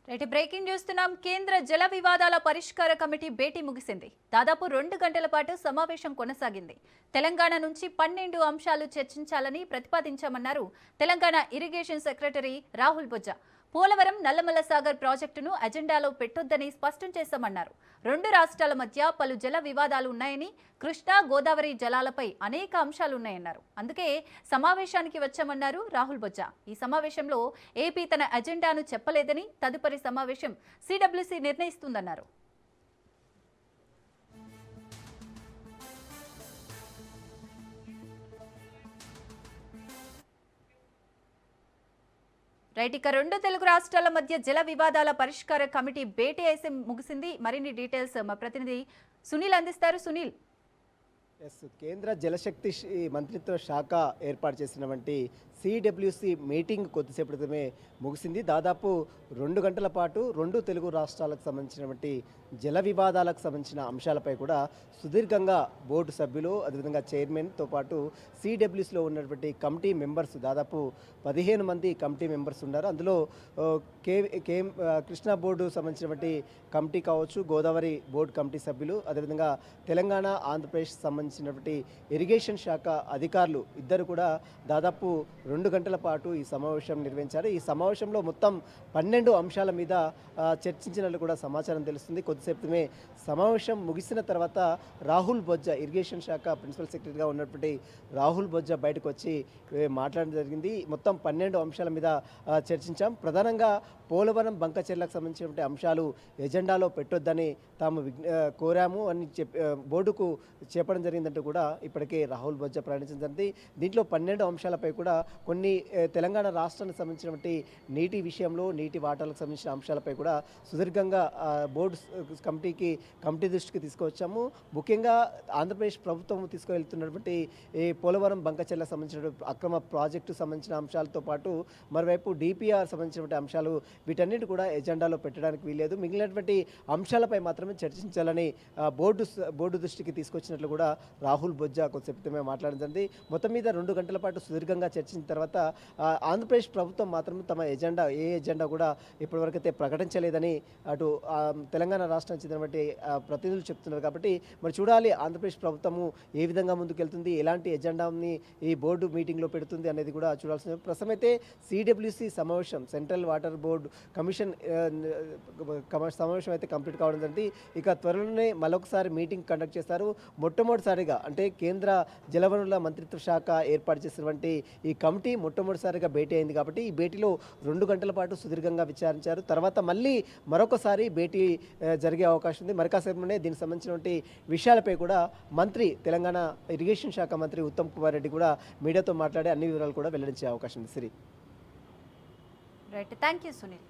Right breaking చూస్తున్నాం. కేంద్ర జల వివాదాల పరిష్కార కమిటీ భేటీ ముగిసింది. దాదాపు 2 గంటల పాటు సమావేశం కొనసాగింది. తెలంగాణ నుంచి 12 అంశాలు చర్చించాలని ప్రతిపాదించామన్నారు తెలంగాణ ఇరిగేషన్ సెక్రటరీ రాహుల్ బొజ్జా. పోలవరం నల్లమల్ల సాగర్ ప్రాజెక్టును అజెండాలో పెట్టొద్దని స్పష్టం చేశామన్నారు. 2 రాష్ట్రాల మధ్య పలు జల వివాదాలు ఉన్నాయని, కృష్ణా గోదావరి జలాలపై అనేక అంశాలున్నాయన్నారు. అందుకే సమావేశానికి వచ్చామన్నారు రాహుల్ బొజ్జా. ఈ సమావేశంలో ఏపీ తన అజెండాను చెప్పలేదని, తదుపరి సమావేశం సిడబ్ల్యూసీ నిర్ణయిస్తుందన్నారు. రైట్, ఇక 2 తెలుగు రాష్ట్రాల మధ్య జల వివాదాల పరిష్కార కమిటీ భేటీ అయితే ముగిసింది. మరిన్ని డీటెయిల్స్ మా ప్రతినిధి సునీల్ అందిస్తారు. సునీల్. కేంద్ర జలశక్తి మంత్రిత్వ శాఖ ఏర్పాటు చేసినటువంటి సిడబ్ల్యూసి మీటింగ్ కొద్దిసేపటి క్రితమే ముగిసింది. దాదాపు 2 గంటల పాటు 2 తెలుగు రాష్ట్రాలకు సంబంధించినటువంటి జల వివాదాలకు సంబంధించిన అంశాలపై కూడా సుదీర్ఘంగా బోర్డు సభ్యులు, అదేవిధంగా చైర్మన్తో పాటు సిడబ్ల్యూసిలో ఉన్నటువంటి కమిటీ మెంబర్స్ దాదాపు 15 మంది కమిటీ మెంబర్స్ ఉన్నారు. అందులో కృష్ణా బోర్డు సంబంధించినటువంటి కమిటీ కావచ్చు, గోదావరి బోర్డు కమిటీ సభ్యులు, అదేవిధంగా తెలంగాణ ఆంధ్రప్రదేశ్ సంబంధించినటువంటి ఇరిగేషన్ శాఖ అధికారులు ఇద్దరు కూడా దాదాపు 2 గంటల పాటు ఈ సమావేశం నిర్వహించారు. ఈ సమావేశంలో మొత్తం 12 అంశాల మీద చర్చించినట్లు కూడా సమాచారం తెలుస్తుంది. కొద్దిసేపమే సమావేశం ముగిసిన తర్వాత రాహుల్ బొజ్జా, ఇరిగేషన్ శాఖ ప్రిన్సిపల్ సెక్రటరీగా ఉన్నటువంటి రాహుల్ బొజ్జా బయటకు వచ్చి మాట్లాడడం జరిగింది. మొత్తం 12 అంశాల మీద చర్చించాం. ప్రధానంగా పోలవరం బంకచెర్లకు సంబంధించినటువంటి అంశాలు ఎజెండాలో పెట్టొద్దని తాము కోరాము అని బోర్డుకు చెప్పడం జరిగిందంటూ కూడా ఇప్పటికే రాహుల్ బొజ్జా ప్రకటించడం జరిగింది. దీంట్లో 12 అంశాలపై కూడా కొన్ని తెలంగాణ రాష్ట్రానికి సంబంధించినటువంటి నీటి విషయంలో, నీటి వాటాలకు సంబంధించిన అంశాలపై కూడా సుదీర్ఘంగా బోర్డు కమిటీ దృష్టికి తీసుకువచ్చాము. ముఖ్యంగా ఆంధ్రప్రదేశ్ ప్రభుత్వం తీసుకువెళ్తున్నటువంటి ఈ పోలవరం బంకచెర్లకు సంబంధించిన అక్రమ ప్రాజెక్టు సంబంధించిన అంశాలతో పాటు మరోవైపు డిపిఆర్ సంబంధించినటువంటి అంశాలు, వీటన్నిటి కూడా ఎజెండాలో పెట్టడానికి వీల్లేదు. మిగిలినటువంటి అంశాలపై మాత్రమే చర్చించాలని బోర్డు దృష్టికి తీసుకొచ్చినట్లు కూడా రాహుల్ బొజ్జా కొద్దిసేపు మాట్లాడడం జరిగింది. మొత్తం మీద 2 గంటల పాటు సుదీర్ఘంగా చర్చించిన తర్వాత ఆంధ్రప్రదేశ్ ప్రభుత్వం మాత్రం తమ ఎజెండా కూడా ఇప్పటివరకైతే ప్రకటించలేదని అటు తెలంగాణ రాష్ట్రానికి చెందినటువంటి ప్రతినిధులు చెప్తున్నారు. కాబట్టి మరి చూడాలి ఆంధ్రప్రదేశ్ ప్రభుత్వము ఏ విధంగా ముందుకెళ్తుంది, ఎలాంటి ఎజెండాని ఈ బోర్డు మీటింగ్లో పెడుతుంది అనేది కూడా చూడాల్సింది. ప్రస్తుతం అయితే సిడబ్ల్యూసి సమావేశం, సెంట్రల్ వాటర్ బోర్డు కమిషన్ సమావేశం అయితే కంప్లీట్ కావడం జరిగింది. ఇక త్వరలోనే మరొకసారి మీటింగ్ కండక్ట్ చేస్తారు. మొట్టమొదటిసారిగా అంటే కేంద్ర జలవనరుల మంత్రిత్వ శాఖ ఏర్పాటు చేసినటువంటి ఈ కమిటీ మొట్టమొదటిసారిగా భేటీ అయింది. కాబట్టి ఈ భేటీలో 2 గంటల పాటు సుదీర్ఘంగా విచారించారు. తర్వాత మళ్ళీ మరొకసారి భేటీ జరిగే అవకాశం ఉంది. మరి కాసేపునే దీనికి సంబంధించినటువంటి విషయాలపై కూడా తెలంగాణ ఇరిగేషన్ శాఖ మంత్రి ఉత్తమ్ కుమార్ రెడ్డి కూడా మీడియాతో మాట్లాడే అన్ని వివరాలు కూడా వెల్లడించే అవకాశం ఉంది. Right, thank you Sunil.